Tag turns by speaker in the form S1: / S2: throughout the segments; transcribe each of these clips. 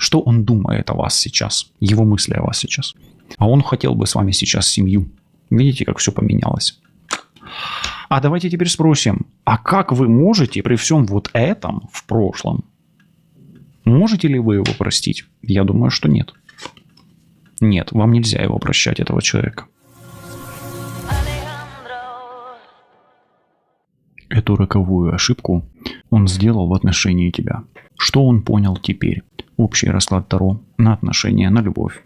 S1: Что он думает о вас сейчас? Его мысли о вас сейчас. А он хотел бы с вами сейчас семью. Видите, как все поменялось? А давайте теперь спросим, а как вы можете при всем вот этом в прошлом? Можете ли вы его простить? Я думаю, что нет. Нет, вам нельзя его прощать, этого человека. Эту роковую ошибку он сделал в отношении тебя. Что он понял теперь? Общий расклад Таро на отношения, на любовь,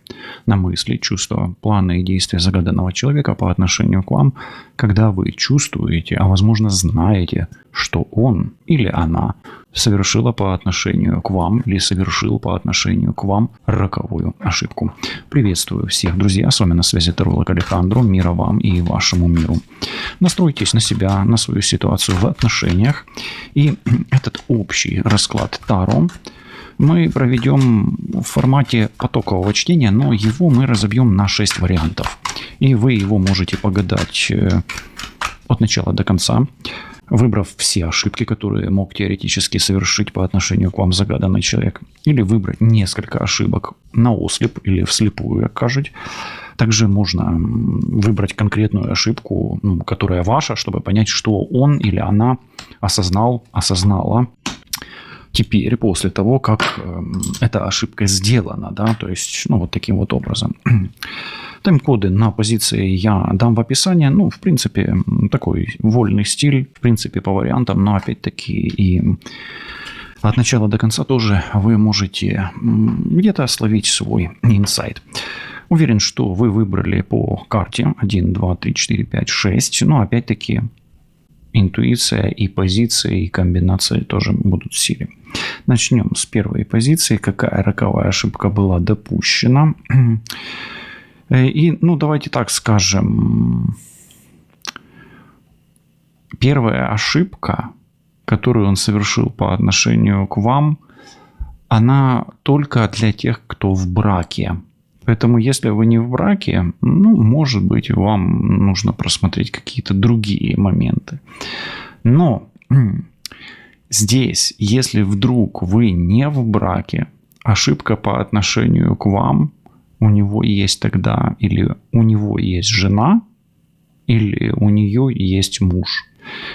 S1: на мысли, чувства, планы и действия загаданного человека по отношению к вам, когда вы чувствуете, а возможно знаете, что он или она совершила по отношению к вам или совершил по отношению к вам роковую ошибку. Приветствую всех, друзья, с вами на связи таролог Алехандро. Мира вам и вашему миру. Настройтесь на себя, на свою ситуацию в отношениях. И этот общий расклад Таро мы проведем в формате потокового чтения, но его мы разобьем на 6 вариантов. И вы его можете погадать от начала до конца, выбрав все ошибки, которые мог теоретически совершить по отношению к вам загаданный человек. Или выбрать несколько ошибок наослеп или вслепую, как кажуть. Также можно выбрать конкретную ошибку, которая ваша, чтобы понять, что он или она осознала теперь, после того, как эта ошибка сделана, да, то есть, вот таким вот образом. Тайм-коды на позиции я дам в описании, в принципе, такой вольный стиль, в принципе, по вариантам, но опять-таки и от начала до конца тоже вы можете где-то словить свой инсайт. Уверен, что вы выбрали по карте 1, 2, 3, 4, 5, 6, но опять-таки интуиция и позиции, и комбинации тоже будут в силе. Начнем с первой позиции. Какая роковая ошибка была допущена? И, давайте так скажем. Первая ошибка, которую он совершил по отношению к вам, она только для тех, кто в браке. Поэтому, если вы не в браке, может быть, вам нужно просмотреть какие-то другие моменты. Но здесь, если вдруг вы не в браке, ошибка по отношению к вам, у него есть тогда или у него есть жена, или у нее есть муж.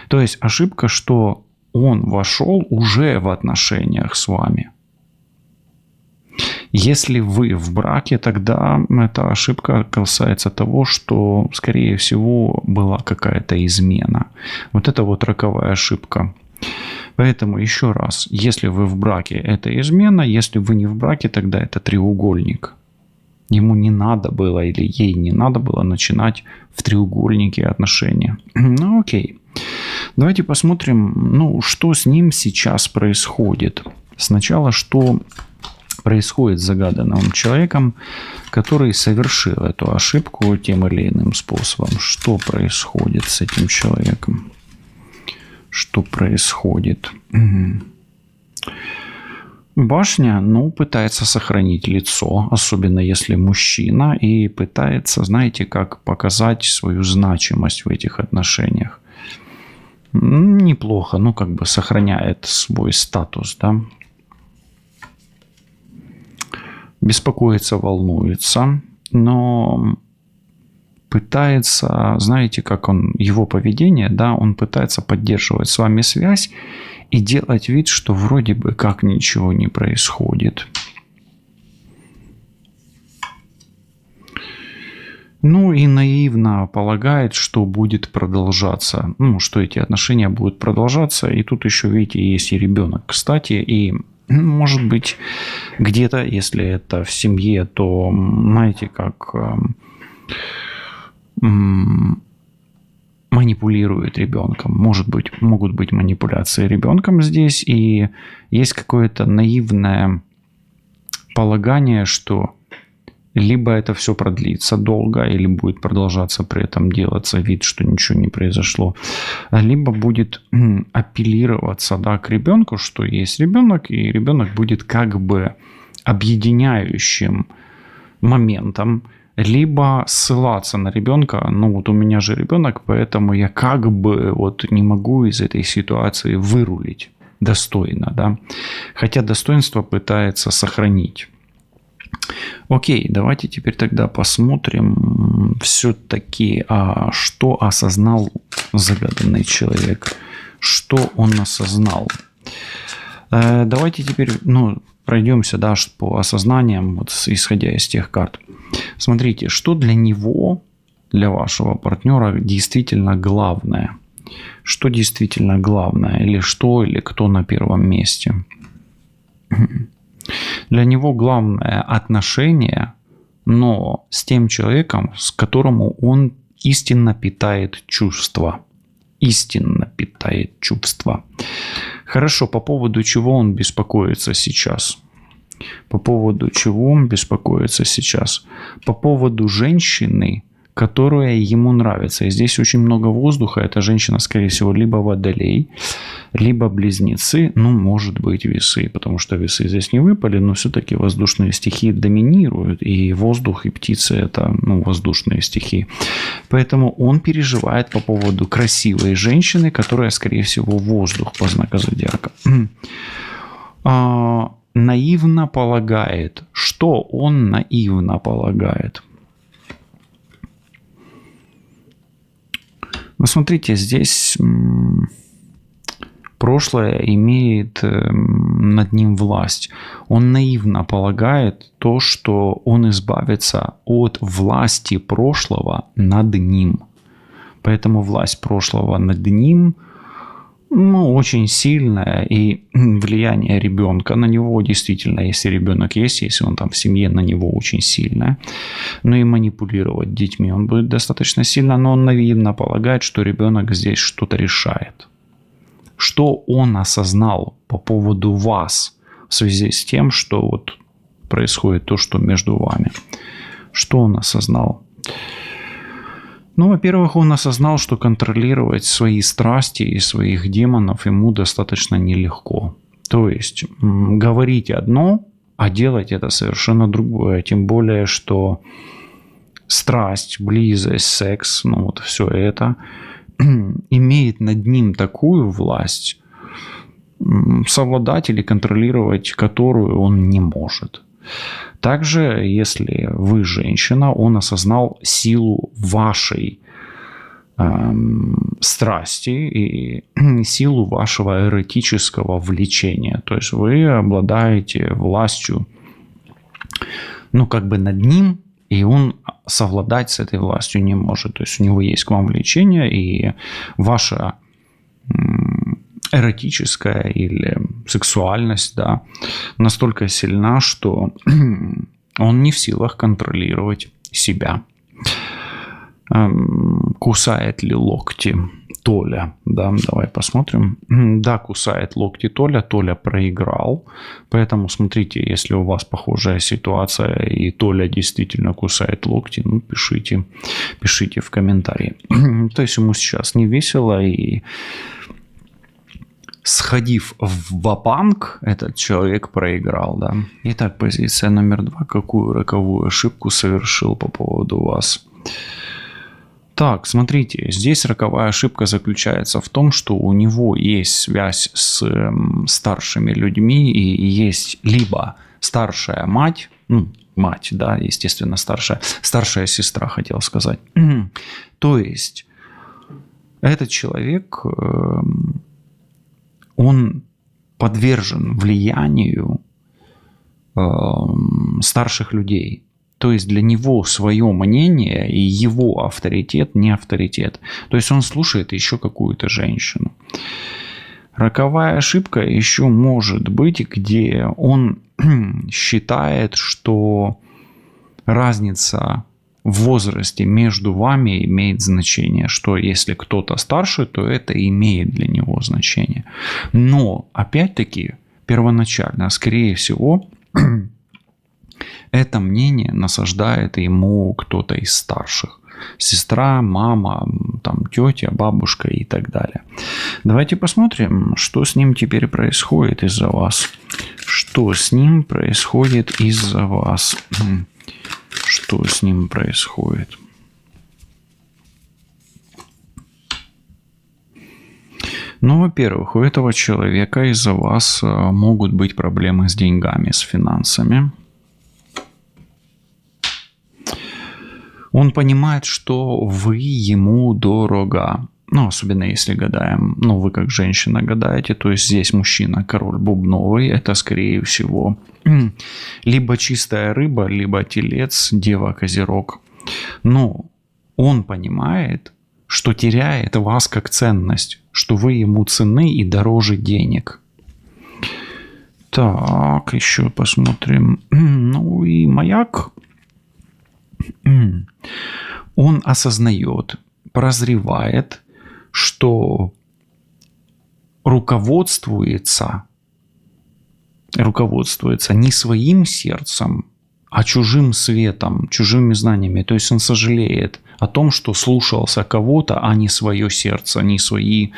S1: То есть ошибка, что он вошел уже в отношениях с вами. Если вы в браке, тогда эта ошибка касается того, что, скорее всего, была какая-то измена. Вот это вот роковая ошибка. Поэтому еще раз, если вы в браке, это измена. Если вы не в браке, тогда это треугольник. Ему не надо было или ей не надо было начинать в треугольнике отношения. Окей. Давайте посмотрим, что с ним сейчас происходит. Сначала, что происходит с загаданным человеком, который совершил эту ошибку тем или иным способом. Что происходит с этим человеком? Что происходит? Башня, пытается сохранить лицо, особенно если мужчина, и пытается, знаете, как показать свою значимость в этих отношениях. Неплохо, сохраняет свой статус, да. Беспокоится, волнуется, но пытается, знаете, как его поведение, да, он пытается поддерживать с вами связь и делать вид, что вроде бы как ничего не происходит. И наивно полагает, что будет продолжаться, что эти отношения будут продолжаться. И тут еще, видите, есть и ребенок, кстати, и может быть, где-то, если это в семье, то, знаете, как манипулирует ребенком. Могут быть манипуляции ребенком здесь, и есть какое-то наивное полагание, что либо это все продлится долго, или будет продолжаться при этом делаться вид, что ничего не произошло, либо будет апеллироваться, да, к ребенку, что есть ребенок, и ребенок будет как бы объединяющим моментом, либо ссылаться на ребенка. У меня же ребенок, поэтому я как бы не могу из этой ситуации вырулить. достойно, да. Хотя достоинство пытается сохранить. Окей, давайте теперь тогда посмотрим все-таки, что осознал загаданный человек. Что он осознал? Давайте теперь, пройдемся, да, по осознаниям, вот исходя из тех карт. Смотрите, что для него, для вашего партнера действительно главное? Что действительно главное? Или что, или кто на первом месте? Для него главное отношение, но с тем человеком, с которым он истинно питает чувства. Истинно питает чувства. Хорошо, по поводу чего он беспокоится сейчас? По поводу чего он беспокоится сейчас? По поводу женщины, которая ему нравится. И здесь очень много воздуха. Эта женщина, скорее всего, либо водолей, либо близнецы, может быть, весы. Потому что весы здесь не выпали, но все-таки воздушные стихии доминируют. И воздух, и птицы – это воздушные стихии. Поэтому он переживает по поводу красивой женщины, которая, скорее всего, воздух по знаку зодиака. Наивно полагает. Что он наивно полагает? Вы смотрите, здесь прошлое имеет над ним власть. Он наивно полагает то, что он избавится от власти прошлого над ним. Поэтому власть прошлого над ним очень сильная, и влияние ребенка на него действительно, если ребенок есть, если он там в семье, на него очень сильное. Но и манипулировать детьми он будет достаточно сильно, но он наивно полагает, что ребенок здесь что-то решает. Что он осознал по поводу вас в связи с тем, что вот происходит то, что между вами? Что он осознал? Во-первых, он осознал, что контролировать свои страсти и своих демонов ему достаточно нелегко. То есть говорить одно, а делать это совершенно другое. Тем более, что страсть, близость, секс, все это имеет над ним такую власть, совладать или контролировать которую он не может. Также, если вы женщина, он осознал силу вашей страсти и силу вашего эротического влечения. То есть вы обладаете властью, над ним, и он совладать с этой властью не может. То есть у него есть к вам влечение, и ваша эротическая или сексуальность, да, настолько сильна, что он не в силах контролировать себя. Кусает ли локти Толя? Да, давай посмотрим. Да, кусает локти Толя. Толя проиграл. Поэтому смотрите, если у вас похожая ситуация и Толя действительно кусает локти, пишите в комментарии. То есть ему сейчас не весело, и сходив в ва-банк, этот человек проиграл, да. Итак, позиция номер 2. Какую роковую ошибку совершил по поводу вас? Так, смотрите, здесь роковая ошибка заключается в том, что у него есть связь с старшими людьми, и есть либо старшая мать, мать, да, естественно, старшая сестра, хотел сказать. То есть этот человек, он подвержен влиянию старших людей. То есть для него свое мнение и его авторитет не авторитет. То есть он слушает еще какую-то женщину. Роковая ошибка еще может быть, где он считает, что разница в возрасте между вами имеет значение, что если кто-то старше, то это имеет для него значение. Но, опять-таки, первоначально, скорее всего, это мнение насаждает ему кто-то из старших. Сестра, мама, тетя, бабушка и так далее. Давайте посмотрим, что с ним теперь происходит из-за вас. Что с ним происходит из-за вас? Что с ним происходит? Ну, во-первых, у этого человека из-за вас могут быть проблемы с деньгами, с финансами. Он понимает, что вы ему дорога. Ну, особенно если гадаем, ну, вы как женщина гадаете, то есть здесь мужчина, король бубновый, это, скорее всего, либо чистая рыба, либо телец, дева, козерог. Но он понимает, что теряет вас как ценность, что вы ему ценны и дороже денег. Так, еще посмотрим. Ну и маяк. Он осознает, прозревает, что руководствуется не своим сердцем, а чужим светом, чужими знаниями. То есть он сожалеет о том, что слушался кого-то, а не свое сердце, не свои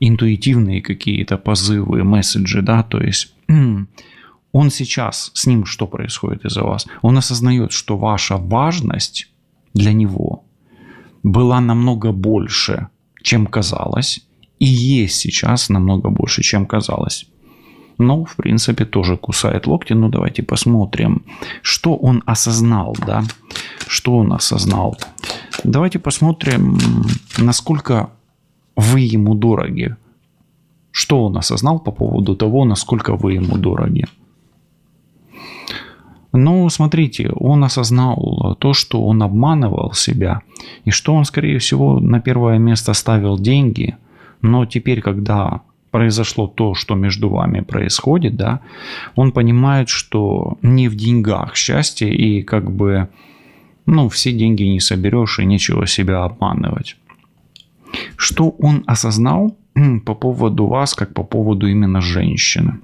S1: интуитивные какие-то позывы, месседжи, да, то есть он сейчас, с ним что происходит из-за вас? Он осознает, что ваша важность для него была намного больше, чем казалось, и есть сейчас намного больше, чем казалось. Но, в принципе, тоже кусает локти. Ну, давайте посмотрим, что он осознал, да? Что он осознал? Давайте посмотрим, насколько вы ему дороги. Что он осознал по поводу того, насколько вы ему дороги. Ну, смотрите, он осознал то, что он обманывал себя, и что он, скорее всего, на первое место ставил деньги, но теперь, когда произошло то, что между вами происходит, да, он понимает, что не в деньгах счастье, и как бы, ну, все деньги не соберешь, и нечего себя обманывать. Что он осознал по поводу вас, как по поводу именно женщины?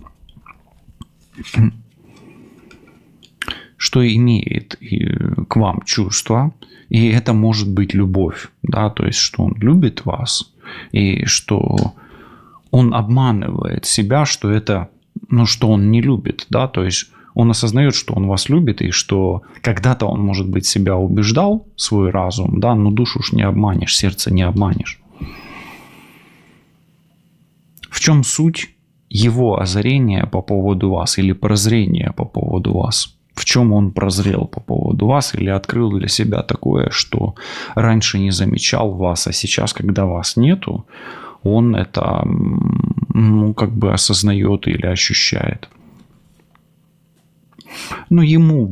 S1: Что имеет к вам чувство, и это может быть любовь, да, то есть, что он любит вас, и что он обманывает себя, что это, ну, что он не любит, да, то есть, он осознает, что он вас любит, и что когда-то он, может быть, себя убеждал, свой разум, да, но душу уж не обманешь, сердце не обманешь. В чем суть его озарения по поводу вас или прозрения по поводу вас? В чем он прозрел по поводу вас или открыл для себя такое, что раньше не замечал вас, а сейчас, когда вас нету, он это, ну, как бы осознает или ощущает. Но ему,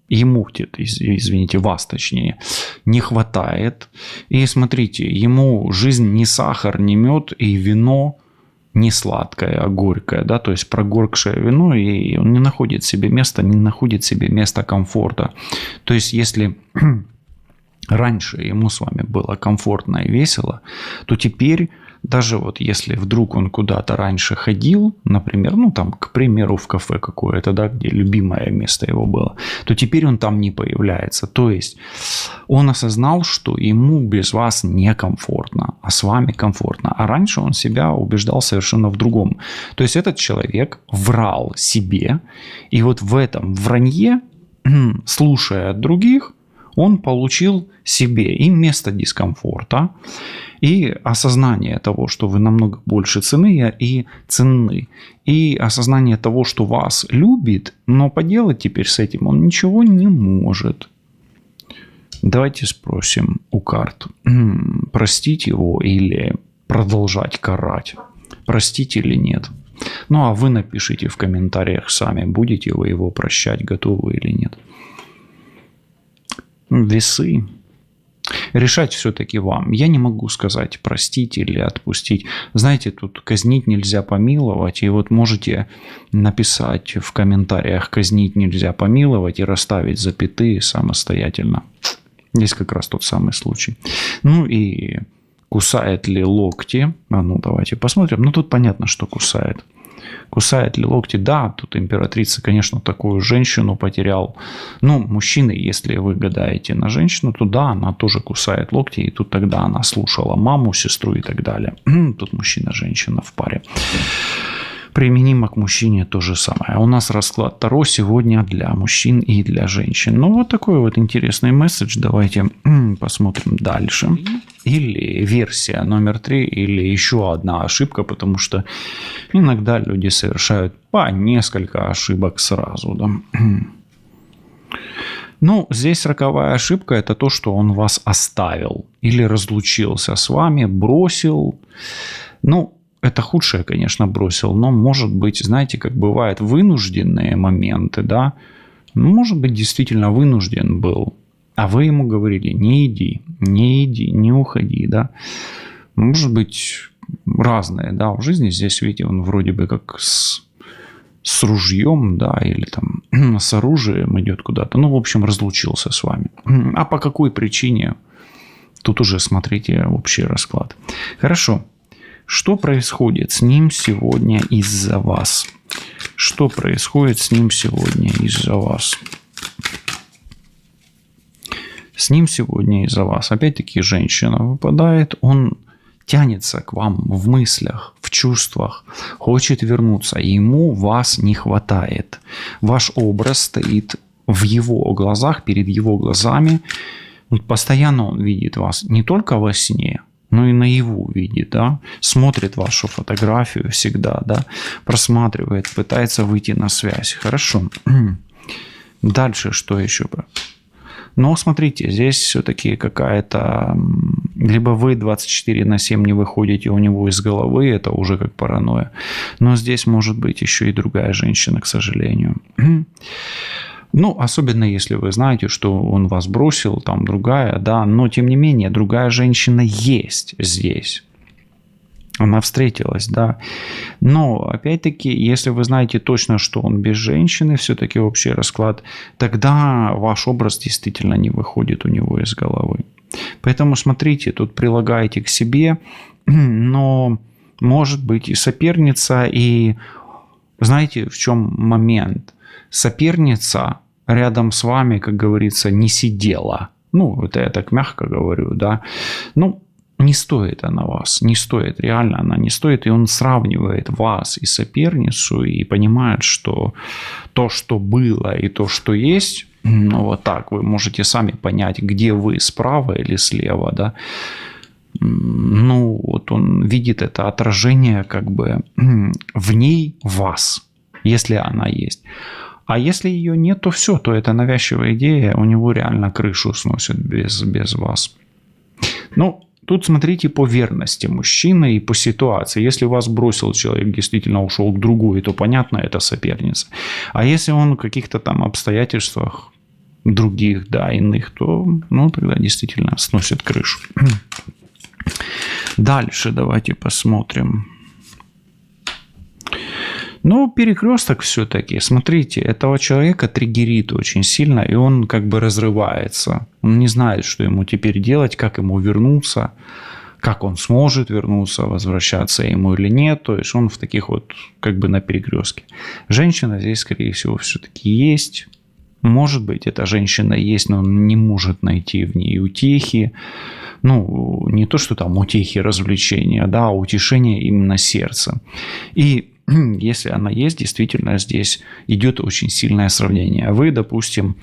S1: извините, вас точнее, не хватает. И смотрите, ему жизнь не сахар, не мед и вино, не сладкое, а горькое, да, то есть прогоркшее вино, и он не находит себе места комфорта. То есть, если раньше ему с вами было комфортно и весело, то теперь, даже вот если вдруг он куда-то раньше ходил, например, ну там, к примеру, в кафе какое-то, да, где любимое место его было, то теперь он там не появляется. То есть он осознал, что ему без вас некомфортно, а с вами комфортно. А раньше он себя убеждал совершенно в другом. То есть этот человек врал себе, и вот в этом вранье, слушая от других, он получил себе и место дискомфорта, и осознание того, что вы намного больше ценны и ценны, и осознание того, что вас любит, но поделать теперь с этим он ничего не может. Давайте спросим у карт, простить его или продолжать карать, простить или нет. Ну а вы напишите в комментариях сами, будете вы его прощать, готовы или нет. Весы. Решать все-таки вам. Я не могу сказать простить или отпустить. Знаете, тут казнить нельзя помиловать. И вот можете написать в комментариях казнить нельзя помиловать и расставить запятые самостоятельно. Здесь как раз тот самый случай. Ну и кусает ли локти? Ну давайте посмотрим. Ну тут понятно, что кусает. Кусает ли локти? Да, тут императрица, конечно, такую женщину потерял. Но мужчины, если вы гадаете на женщину, то да, она тоже кусает локти. И тут тогда она слушала маму, сестру и так далее. Тут мужчина-женщина в паре. Применимо к мужчине то же самое. У нас расклад Таро сегодня для мужчин и для женщин. Ну, вот такой вот интересный месседж. Давайте посмотрим дальше. Или версия номер 3, или еще одна ошибка, потому что иногда люди совершают по несколько ошибок сразу. Да? Ну, здесь роковая ошибка – это то, что он вас оставил или разлучился с вами, бросил. Ну, это худшее, конечно, бросил, но, может быть, знаете, как бывает, вынужденные моменты, да, может быть, действительно вынужден был, а вы ему говорили: не иди, не уходи, да. Может быть, разное, да, в жизни здесь, видите, он вроде бы как с ружьем, да, или там с оружием идет куда-то, ну, в общем, разлучился с вами. А по какой причине? Тут уже смотрите общий расклад. Хорошо. Что происходит с ним сегодня из-за вас? Что происходит с ним сегодня из-за вас? С ним сегодня из-за вас. Опять-таки женщина выпадает. Он тянется к вам в мыслях, в чувствах, хочет вернуться. Ему вас не хватает. Ваш образ стоит в его глазах, перед его глазами. Постоянно он видит вас не только во сне, но и наяву видит, да, смотрит вашу фотографию всегда, да, просматривает, пытается выйти на связь. Хорошо. Дальше что еще? Но смотрите, здесь все-таки какая-то... Либо вы 24/7 не выходите у него из головы, это уже как паранойя. Но здесь может быть еще и другая женщина, к сожалению. Ну, особенно если вы знаете, что он вас бросил, там другая, да, но тем не менее другая женщина есть здесь. Она встретилась, да. Но, опять-таки, если вы знаете точно, что он без женщины, все-таки общий расклад, тогда ваш образ действительно не выходит у него из головы. Поэтому, смотрите, тут прилагайте к себе, но может быть и соперница, и знаете, в чем момент? Соперница рядом с вами, как говорится, не сидела. Ну, это я так мягко говорю, да. Ну, не стоит она вас, не стоит, реально она не стоит. И он сравнивает вас и соперницу, и понимает, что то, что было, и то, что есть, ну, вот так вы можете сами понять, где вы, справа или слева, да. Ну, вот он видит это отражение как бы в ней вас, если она есть. А если ее нет, то все, то это навязчивая идея, у него реально крышу сносит без вас. Ну, тут смотрите по верности мужчины и по ситуации. Если вас бросил человек, действительно ушел к другой, то понятно, это соперница. А если он в каких-то там обстоятельствах других, да, иных, то, ну, тогда действительно сносит крышу. Дальше давайте посмотрим. Но перекресток все-таки, смотрите, этого человека триггерит очень сильно, и он как бы разрывается. Он не знает, что ему теперь делать, как ему вернуться, как он сможет вернуться, возвращаться ему или нет. То есть он в таких вот как бы на перекрестке. Женщина здесь, скорее всего, все-таки есть. Может быть, эта женщина есть, но он не может найти в ней утехи. Ну, не то, что там утехи, развлечения, да, а утешение именно сердца. И если она есть, действительно здесь идет очень сильное сравнение. Вы, допустим,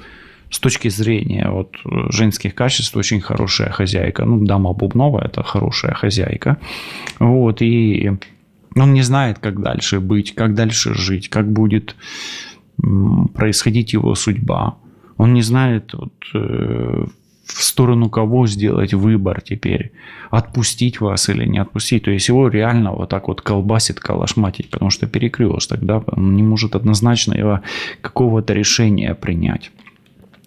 S1: с точки зрения вот женских качеств очень хорошая хозяйка. Ну, дама Бубнова – это хорошая хозяйка. Вот, и он не знает, как дальше быть, как дальше жить, как будет происходить его судьба. Он не знает, вот, в сторону кого сделать выбор теперь. Отпустить вас или не отпустить. То есть его реально вот так вот колбасит, калашматить, потому что перекресток, да, он не может однозначно его какого-то решения принять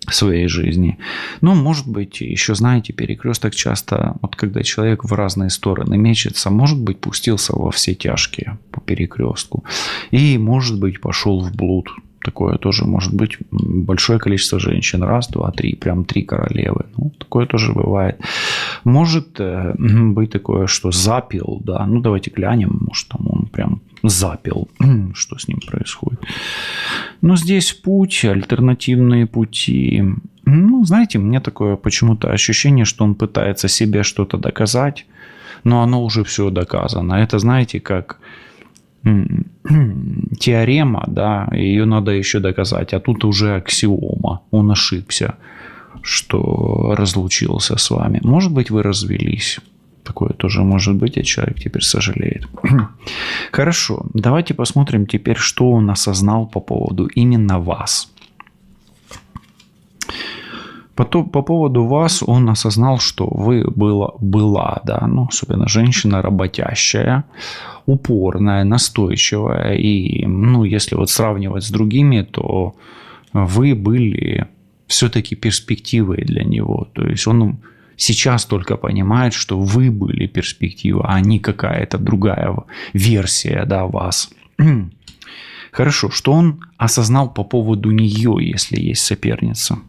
S1: в своей жизни. Но, может быть, еще, знаете, перекресток часто, вот когда человек в разные стороны мечется, может быть, пустился во все тяжкие по перекрестку. И, может быть, пошел в блуд. Такое тоже может быть. Большое количество женщин. 1, 2, 3. Прям 3 королевы. Ну, такое тоже бывает. Может быть такое, что запил. Да? Ну, давайте глянем. Может, там он прям запил. Что с ним происходит. Но здесь путь, альтернативные пути. Ну, знаете, мне такое почему-то ощущение, что он пытается себе что-то доказать. Но оно уже все доказано. Это, знаете, как... теорема, да, ее надо еще доказать, а тут уже аксиома. Он ошибся, что разлучился с вами. Может быть, вы развелись. Такое тоже может быть, и человек теперь сожалеет. Хорошо, давайте посмотрим теперь, что он осознал по поводу именно вас. По поводу вас он осознал, что вы была, да, ну, особенно женщина работящая, упорная, настойчивая. И, ну, если вот сравнивать с другими, то вы были все-таки перспективой для него. То есть он сейчас только понимает, что вы были перспектива, а не какая-то другая версия, да, вас. Хорошо, что он осознал по поводу нее, если есть соперница?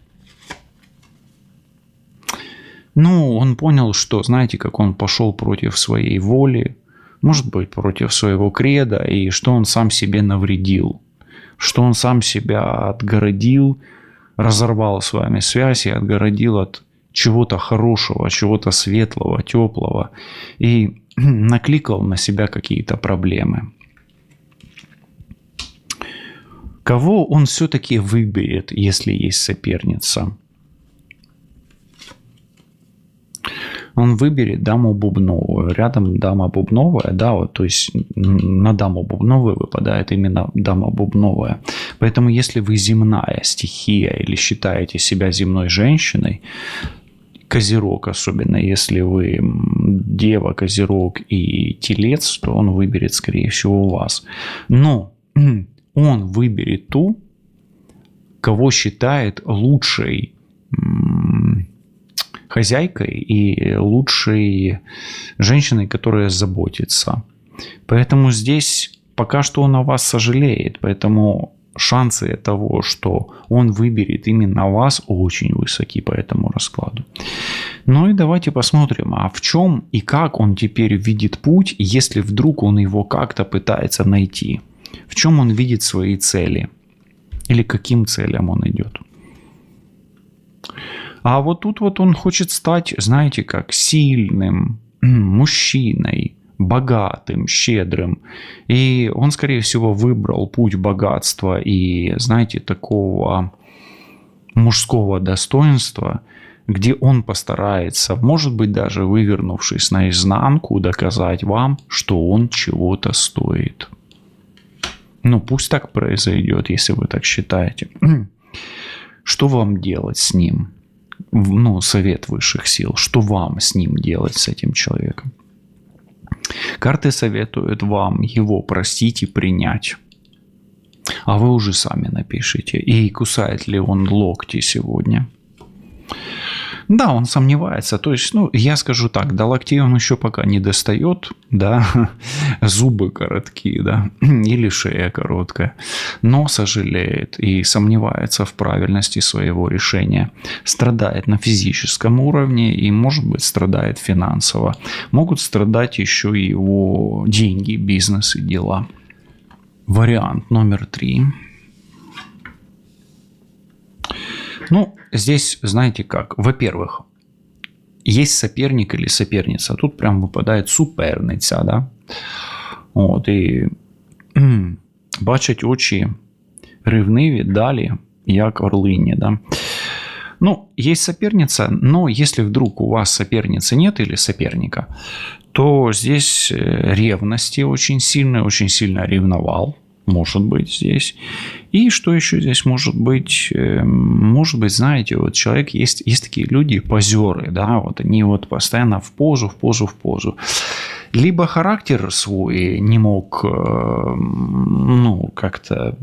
S1: Ну, он понял, что, знаете, как он пошел против своей воли, может быть, против своего кредо, и что он сам себе навредил, что он сам себя отгородил, разорвал с вами связь и отгородил от чего-то хорошего, чего-то светлого, теплого, и накликал на себя какие-то проблемы. Кого он все-таки выберет, если есть соперница? Он выберет даму бубновую. Рядом дама бубновая, да, вот, то есть на даму бубновую выпадает именно дама бубновая. Поэтому если вы земная стихия или считаете себя земной женщиной, Козерог, особенно если вы Дева, Козерог и Телец, то он выберет, скорее всего, вас. Но он выберет ту, кого считает лучшей хозяйкой и лучшей женщиной, которая заботится. Поэтому здесь пока что он о вас сожалеет. Поэтому шансы того, что он выберет именно вас, очень высоки по этому раскладу. Ну и давайте посмотрим, а в чем и как он теперь видит путь, если вдруг он его как-то пытается найти. В чем он видит свои цели? Или к каким целям он идет? А вот тут вот он хочет стать, знаете, как сильным мужчиной, богатым, щедрым. И он, скорее всего, выбрал путь богатства и, знаете, такого мужского достоинства, где он постарается, может быть, даже вывернувшись наизнанку, доказать вам, что он чего-то стоит. Ну, пусть так произойдет, если вы так считаете. Что вам делать с ним? Ну, совет высших сил. Что вам с ним делать, с этим человеком? Карты советуют вам его простить и принять. А вы уже сами напишите. И кусает ли он локти сегодня? Да, он сомневается. То есть, ну, я скажу так, до локтей он еще пока не достает, да, зубы короткие, да, или шея короткая, но сожалеет и сомневается в правильности своего решения. Страдает на физическом уровне и, может быть, страдает финансово. Могут страдать еще и его деньги, бизнес и дела. Вариант номер 3. Ну, здесь, знаете как, во-первых, есть соперник или соперница, тут прям выпадает суперниця, да, от, і бачать очі ревниві далі, як орлині, да. Ну, есть соперница, но если вдруг у вас соперницы нет или соперника, то здесь ревности очень сильно ревновал. Может быть здесь. И что еще здесь может быть? Может быть, знаете, вот человек, есть такие люди, позеры, да, вот они вот постоянно в позу. Либо характер свой не мог, ну, как-то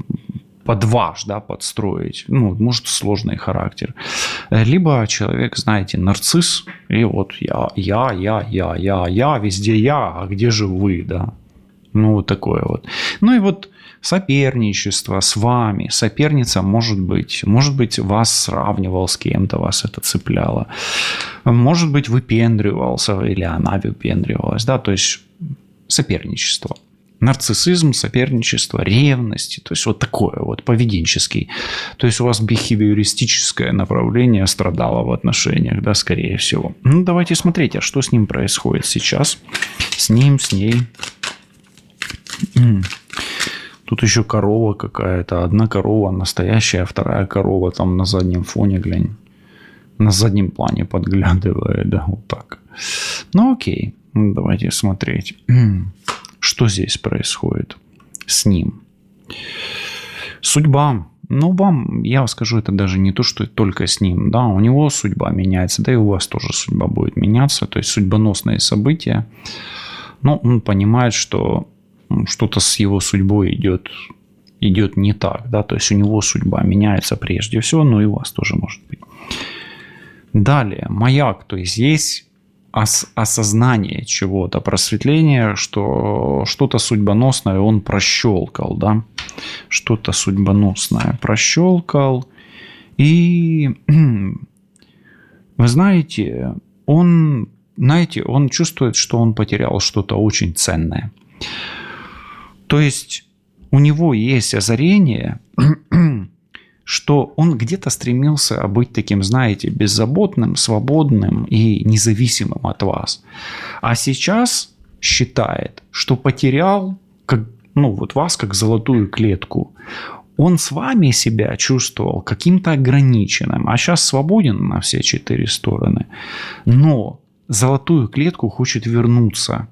S1: под ваш, да, подстроить. Ну, может, сложный характер. Либо человек, знаете, нарцисс, и вот я, везде я, а где же вы, да? Ну, вот такое вот. Ну, и вот соперничество с вами. Соперница, может быть, вас сравнивал с кем-то, вас это цепляло. Может быть, выпендривался, или она выпендривалась, да, то есть соперничество. Нарциссизм, соперничество, ревность, то есть вот такое вот поведенческий. То есть у вас бихевиористическое направление страдало в отношениях, да, скорее всего. Ну, давайте смотреть, а что с ним происходит сейчас? С ним, с ней. Тут еще корова какая-то. Одна корова настоящая, вторая корова там на заднем фоне, глянь. На заднем плане подглядывает, да, вот так. Ну окей, давайте смотреть, что здесь происходит с ним. Судьба. Ну, вам, я скажу, это даже не то, что только с ним. Да, у него судьба меняется, да и у вас тоже судьба будет меняться. То есть судьбоносные события. Но он понимает, что что-то с его судьбой идет не так. Да? То есть у него судьба меняется прежде всего, но и у вас тоже может быть. Далее, маяк. То есть есть осознание чего-то, просветление, что что-то судьбоносное он прощелкал, да, что-то судьбоносное прощелкал, и вы знаете, он чувствует, что он потерял что-то очень ценное. То есть у него есть озарение, что он где-то стремился быть таким, знаете, беззаботным, свободным и независимым от вас. А сейчас считает, что потерял вас как золотую клетку. Он с вами себя чувствовал каким-то ограниченным, а сейчас свободен на все 4 стороны. Но золотую клетку хочет вернуться.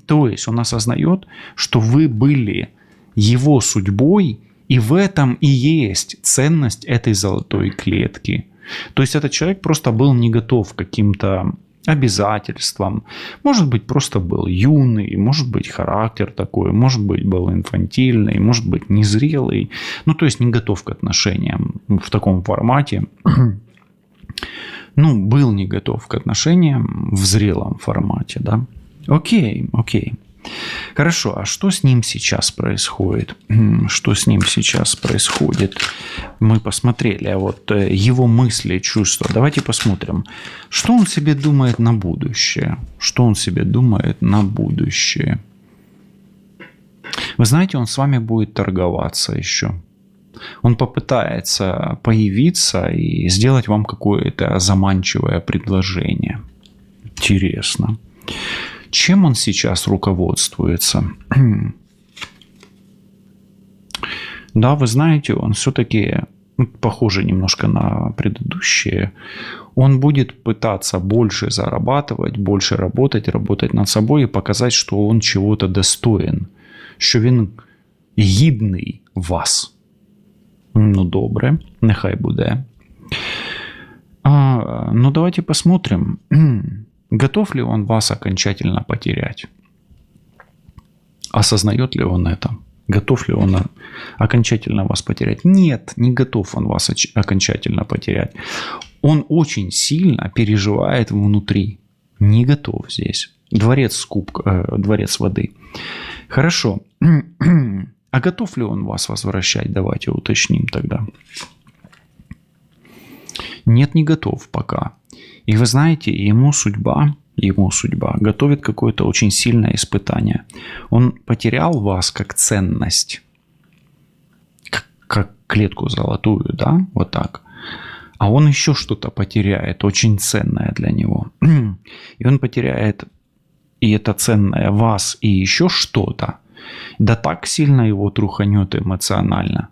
S1: То есть он осознает, что вы были его судьбой, и в этом и есть ценность этой золотой клетки. То есть этот человек просто был не готов к каким-то обязательствам. Может быть, просто был юный, может быть, характер такой, может быть, был инфантильный, может быть, незрелый. Ну, то есть не готов к отношениям в таком формате. Был не готов к отношениям в зрелом формате, да. Окей. Хорошо, а что с ним сейчас происходит? Что с ним сейчас происходит? Мы посмотрели, а вот его мысли, чувства. Давайте посмотрим, что он себе думает на будущее. Что он себе думает на будущее? Вы знаете, он с вами будет торговаться еще. Он попытается появиться и сделать вам какое-то заманчивое предложение. Интересно. Чем он сейчас руководствуется? Да, вы знаете, он все-таки, похоже немножко на предыдущие, он будет пытаться больше зарабатывать, больше работать над собой и показать, что он чего-то достоин, що він гідний вас. Ну, добре, нехай буде. Давайте посмотрим. Готов ли он вас окончательно потерять? Осознает ли он это? Готов ли он окончательно вас потерять? Нет, не готов он вас окончательно потерять. Он очень сильно переживает внутри. Не готов здесь. Дворец воды. Хорошо. А готов ли он вас возвращать? Давайте уточним тогда. Нет, не готов пока. И вы знаете, ему судьба готовит какое-то очень сильное испытание. Он потерял вас как ценность, как клетку золотую, да, вот так. А он еще что-то потеряет, очень ценное для него. И он потеряет и это ценное вас, и еще что-то. Да так сильно его труханет эмоционально,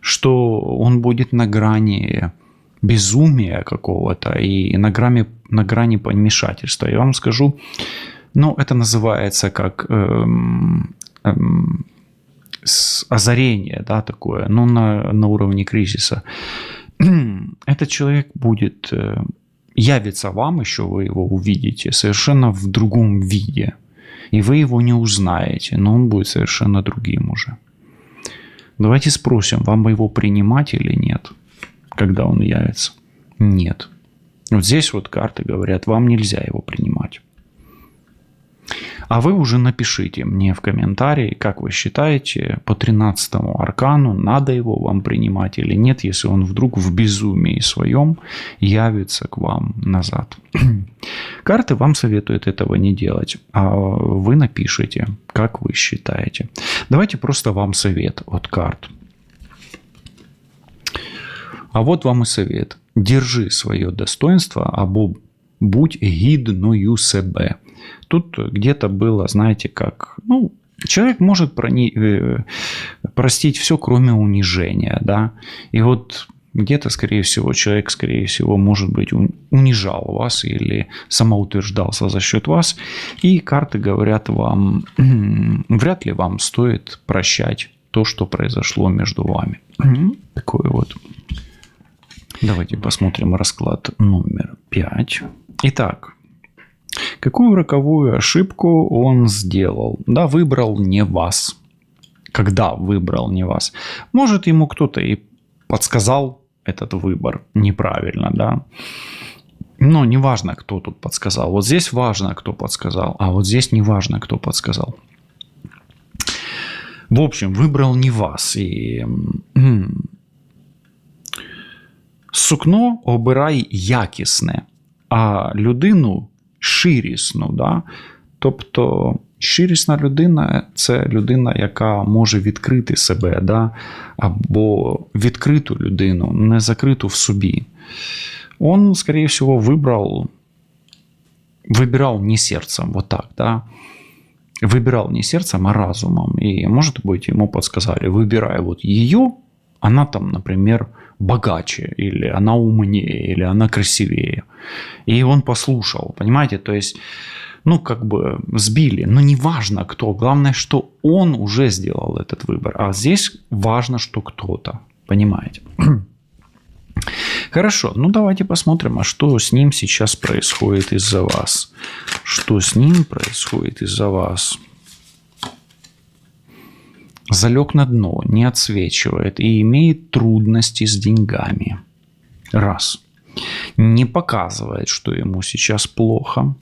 S1: что он будет на грани безумия какого-то и на грани помешательства. Я вам скажу, это называется как озарение, да, такое, на уровне кризиса. Этот человек явится вам еще, вы его увидите совершенно в другом виде. И вы его не узнаете, но он будет совершенно другим уже. Давайте спросим, вам бы его принимать или нет? Когда он явится? Нет. Вот здесь вот карты говорят, вам нельзя его принимать. А вы уже напишите мне в комментарии, как вы считаете, по 13-му аркану, надо его вам принимать или нет, если он вдруг в безумии своем явится к вам назад. Карты вам советуют этого не делать, а вы напишите, как вы считаете. Давайте просто вам совет от карт. А вот вам и совет. Держи свое достоинство, або будь гідною себе. Тут где-то было, знаете, как, Человек может простить все, кроме унижения, да. И вот где-то, скорее всего, человек, скорее всего, может быть, унижал вас или самоутверждался за счет вас. И карты говорят вам, вряд ли вам стоит прощать то, что произошло между вами. Такое вот. Давайте посмотрим расклад номер 5. Итак, какую роковую ошибку он сделал? Да, выбрал не вас. Когда выбрал не вас? Может, ему кто-то и подсказал этот выбор неправильно, да? Но не важно, кто тут подсказал. Вот здесь важно, кто подсказал, а вот здесь не важно, кто подсказал. В общем, выбрал не вас. І сукно обирай якісне, а людину ширісну. Да? Тобто ширісна людина – це людина, яка може відкрити себе, да? Або відкриту людину, не закриту в собі. Он, скорее всего, выбирал не сердцем, вот так, да? Выбирал не сердцем, а разумом. И, может быть, ему подсказали, выбирай вот ее, она там, например, богаче, или она умнее, или она красивее. И он послушал, понимаете? То есть, ну, как бы сбили. Но не важно кто. Главное, что он уже сделал этот выбор. А здесь важно, что кто-то. Понимаете? Хорошо, ну давайте посмотрим, а что с ним сейчас происходит из-за вас. Что с ним происходит из-за вас? Залег на дно, не отсвечивает и имеет трудности с деньгами. Раз. Не показывает, что ему сейчас плохо.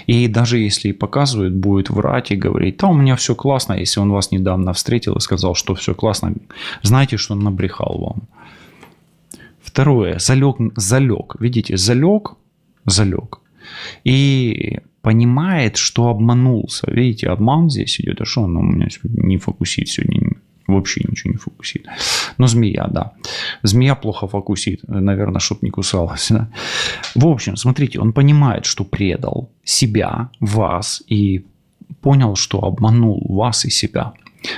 S1: И даже если и показывает, будет врать и говорить, да, у меня все классно. Если он вас недавно встретил и сказал, что все классно, знаете, что он набрехал вам. Второе. Залег. Видите, залег. И понимает, что обманулся. Видите, обман здесь идет. А что он у меня не фокусит сегодня? Вообще ничего не фокусит. Но змея, да. Змея плохо фокусит. Наверное, чтоб не кусалась. Да? В общем, смотрите, он понимает, что предал себя, вас, и понял, что обманул вас и себя.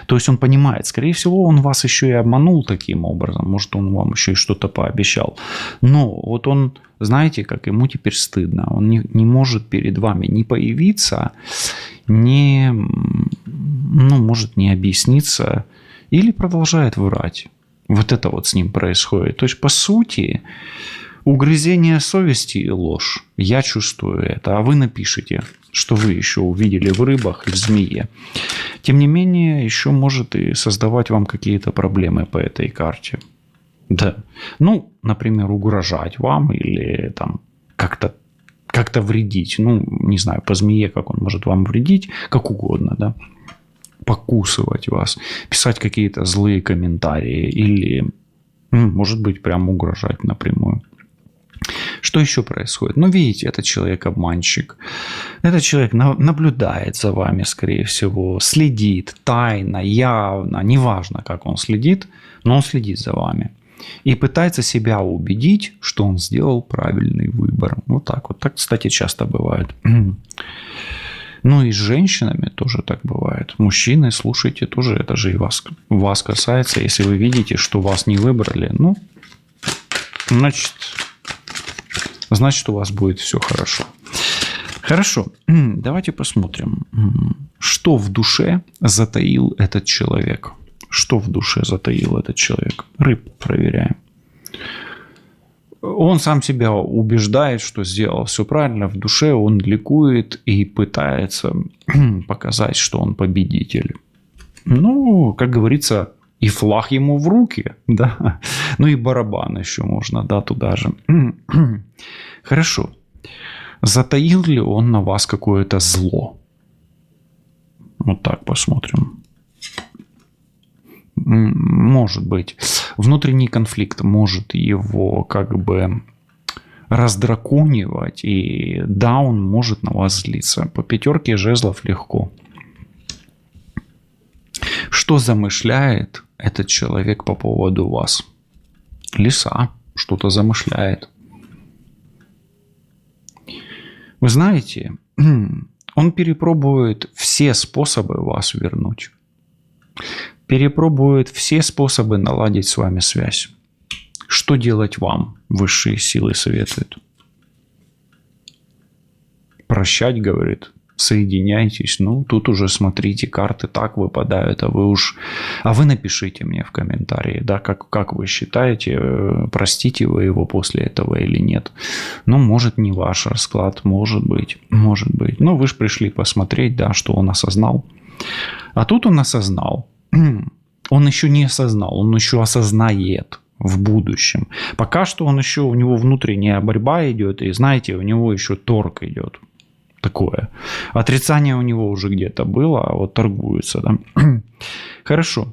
S1: То есть он понимает, скорее всего, он вас еще и обманул таким образом. Может, он вам еще и что-то пообещал. Но вот он, знаете, как ему теперь стыдно. Он не может перед вами не появиться, может не объясниться или продолжает врать. Вот это вот с ним происходит. То есть, по сути, угрызение совести и ложь. Я чувствую это, а вы напишите, что вы еще увидели в рыбах и в змее. Тем не менее, еще может и создавать вам какие-то проблемы по этой карте. Да. Ну, например, угрожать вам или там как-то вредить. Ну, не знаю, по змее, как он может вам вредить, как угодно, да. Покусывать вас, писать какие-то злые комментарии или, может быть, прям угрожать напрямую. Что еще происходит? Ну, видите, этот человек обманщик. Этот человек наблюдает за вами, скорее всего, следит тайно, явно, неважно, как он следит, но он следит за вами. И пытается себя убедить, что он сделал правильный выбор. Вот так вот. Так, кстати, часто бывает. Ну и с женщинами тоже так бывает. Мужчины, слушайте, тоже это же и вас касается. Если вы видите, что вас не выбрали, ну, значит, у вас будет все хорошо. Хорошо, давайте посмотрим, что в душе затаил этот человек. Что в душе затаил этот человек? Рыб проверяем. Он сам себя убеждает, что сделал все правильно. В душе он ликует и пытается показать, что он победитель. Ну, как говорится, и флаг ему в руки, да. Ну и барабан еще можно, да, туда же. Хорошо. Затаил ли он на вас какое-то зло? Вот так посмотрим. Может быть. Внутренний конфликт может его как бы раздраконивать. И да, он может на вас злиться. По пятерке жезлов легко. Что замышляет этот человек по поводу вас? Лиса что-то замышляет. Вы знаете, Он перепробует все способы вас вернуть. Перепробует все способы наладить с вами связь. Что делать вам? Высшие силы советуют. Прощать, говорит. Соединяйтесь. Ну, тут уже смотрите, карты так выпадают, а вы напишите мне в комментарии, да, как вы считаете, простите вы его после этого или нет. Ну, может, не ваш расклад, может быть. Но вы же пришли посмотреть, да, что он осознал. А тут он осознал. Он еще не осознал, он еще осознает в будущем. Пока что у него внутренняя борьба идет, и, знаете, у него еще торг идет. Такое. Отрицание у него уже где-то было, а вот торгуется, да. Хорошо.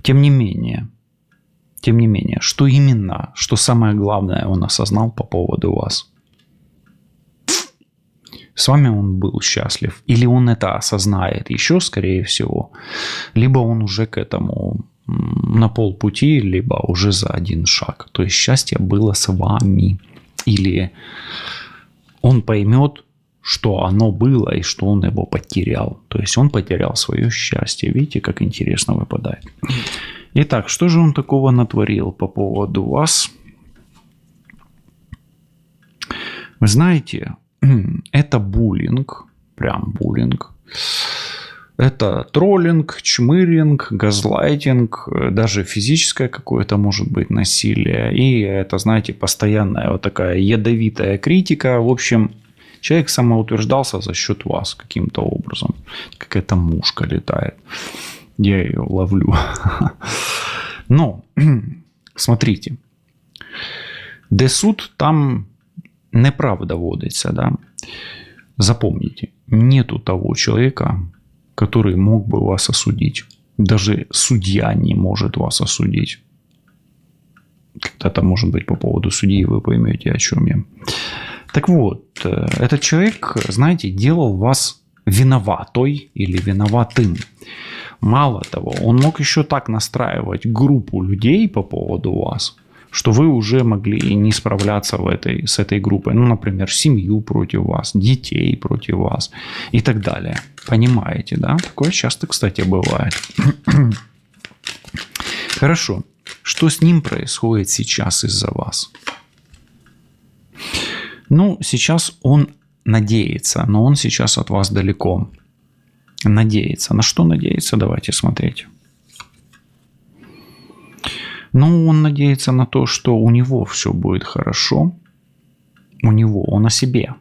S1: Тем не менее, что именно, что самое главное он осознал по поводу вас? С вами он был счастлив. Или он это осознает еще, скорее всего. Либо он уже к этому на полпути, либо уже за один шаг. То есть счастье было с вами. Или он поймет, что оно было и что он его потерял. То есть он потерял свое счастье. Видите, как интересно выпадает. Итак, что же он такого натворил по поводу вас? Вы знаете, это буллинг, прям буллинг. Это троллинг, чмыринг, газлайтинг, даже физическое какое-то может быть насилие. И это, знаете, постоянная вот такая ядовитая критика. В общем, человек самоутверждался за счет вас каким-то образом. Какая-то мушка летает. Я ее ловлю. Но, смотрите. Де суд там неправда водится, да. Запомните, нету того человека, который мог бы вас осудить. Даже судья не может вас осудить. Когда-то, может быть, по поводу судьи вы поймете, о чем я. Так вот, этот человек, знаете, делал вас виноватой или виноватым. Мало того, он мог еще так настраивать группу людей по поводу вас, что вы уже могли и не справляться с этой группой. Ну, например, семью против вас, детей против вас и так далее. Понимаете, да? Такое часто, кстати, бывает. Хорошо. Что с ним происходит сейчас из-за вас? Ну, сейчас он надеется, но он сейчас от вас далеко. Надеется. На что надеется? Давайте смотреть. Ну, он надеется на то, что у него все будет хорошо. Он о себе.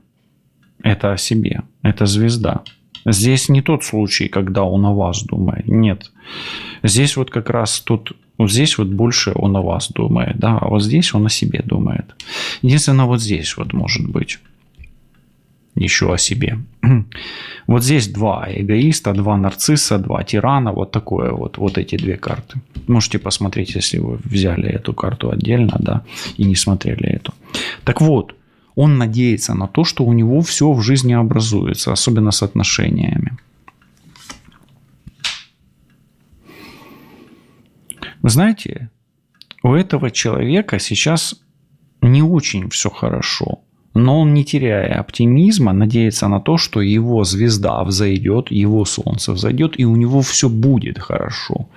S1: Это о себе. Это звезда. Здесь не тот случай, когда он о вас думает. Нет. Здесь вот как раз вот здесь вот больше он о вас думает. Да, а вот здесь он о себе думает. Единственное, вот здесь вот может быть еще о себе. Вот здесь два эгоиста, два нарцисса, два тирана. Вот такое вот эти две карты. Можете посмотреть, если вы взяли эту карту отдельно, да, и не смотрели эту. Так вот, он надеется на то, что у него все в жизни образуется, особенно с отношениями. Вы знаете, у этого человека сейчас не очень все хорошо. Но он, не теряя оптимизма, надеется на то, что его звезда взойдет, его солнце взойдет, и у него все будет хорошо.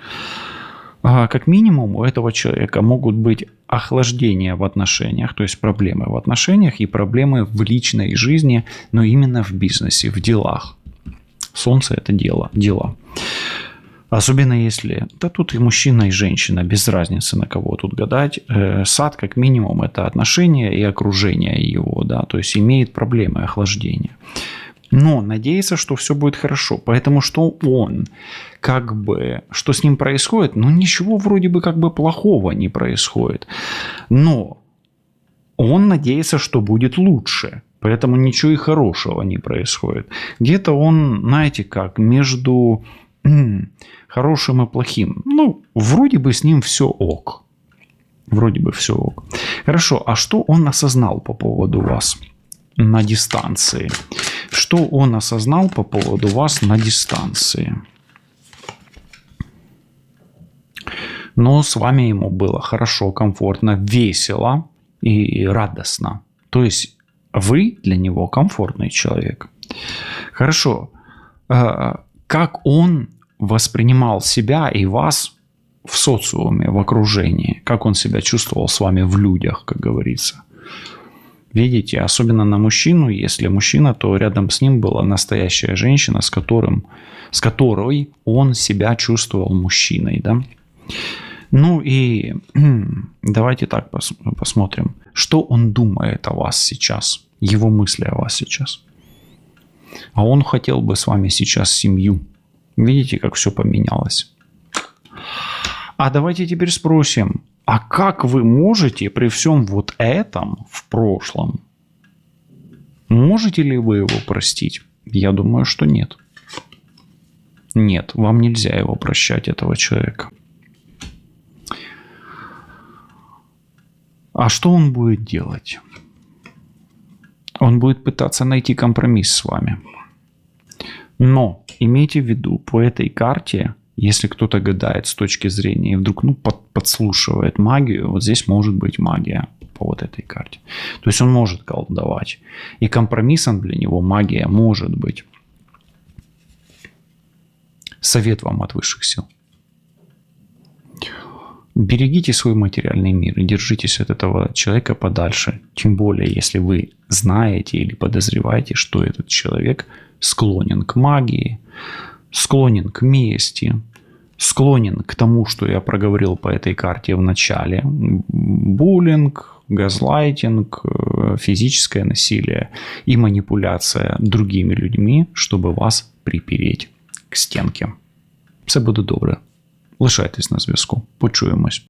S1: Как минимум, у этого человека могут быть охлаждения в отношениях, то есть проблемы в отношениях и проблемы в личной жизни, но именно в бизнесе, в делах. Солнце – это дела. Особенно если... Да тут и мужчина, и женщина, без разницы, на кого тут гадать. Сад, как минимум, это отношения и окружение его, да, то есть имеет проблемы охлаждения. Но надеется, что все будет хорошо. Поэтому что он, что с ним происходит? Ну, ничего вроде бы как бы плохого не происходит. Но он надеется, что будет лучше. Поэтому ничего и хорошего не происходит. Где-то он, знаете как, между хорошим и плохим. Ну, вроде бы с ним все ок. Хорошо, а что он осознал по поводу вас на дистанции? Что он осознал по поводу вас на дистанции? Но с вами ему было хорошо, комфортно, весело и радостно. То есть Вы для него комфортный человек. Хорошо. Как он воспринимал себя и вас в социуме, в окружении? Как он себя чувствовал с вами в людях, как говорится? Видите, особенно на мужчину, если мужчина, то рядом с ним была настоящая женщина, с которой он себя чувствовал мужчиной, да? Ну и давайте так посмотрим, что он думает о вас сейчас, его мысли о вас сейчас. А он хотел бы с вами сейчас семью. Видите, как все поменялось? А давайте теперь спросим, а как вы можете при всем вот этом в прошлом? Можете ли вы его простить? Я думаю, что нет. Нет, вам нельзя его прощать, этого человека. А что он будет делать? Он будет пытаться найти компромисс с вами. Но имейте в виду, по этой карте, если кто-то гадает с точки зрения и вдруг подслушивает магию, вот здесь может быть магия по вот этой карте. То есть он может колдовать. И компромиссом для него магия может быть. Совет вам от высших сил. Берегите свой материальный мир и держитесь от этого человека подальше. Тем более, если вы знаете или подозреваете, что этот человек склонен к магии, склонен к мести, склонен к тому, что я проговорил по этой карте в начале. Буллинг, газлайтинг, физическое насилие и манипуляция другими людьми, чтобы вас припереть к стінці. Все буде добре. Лишайтесь на зв'язку. Почуємось.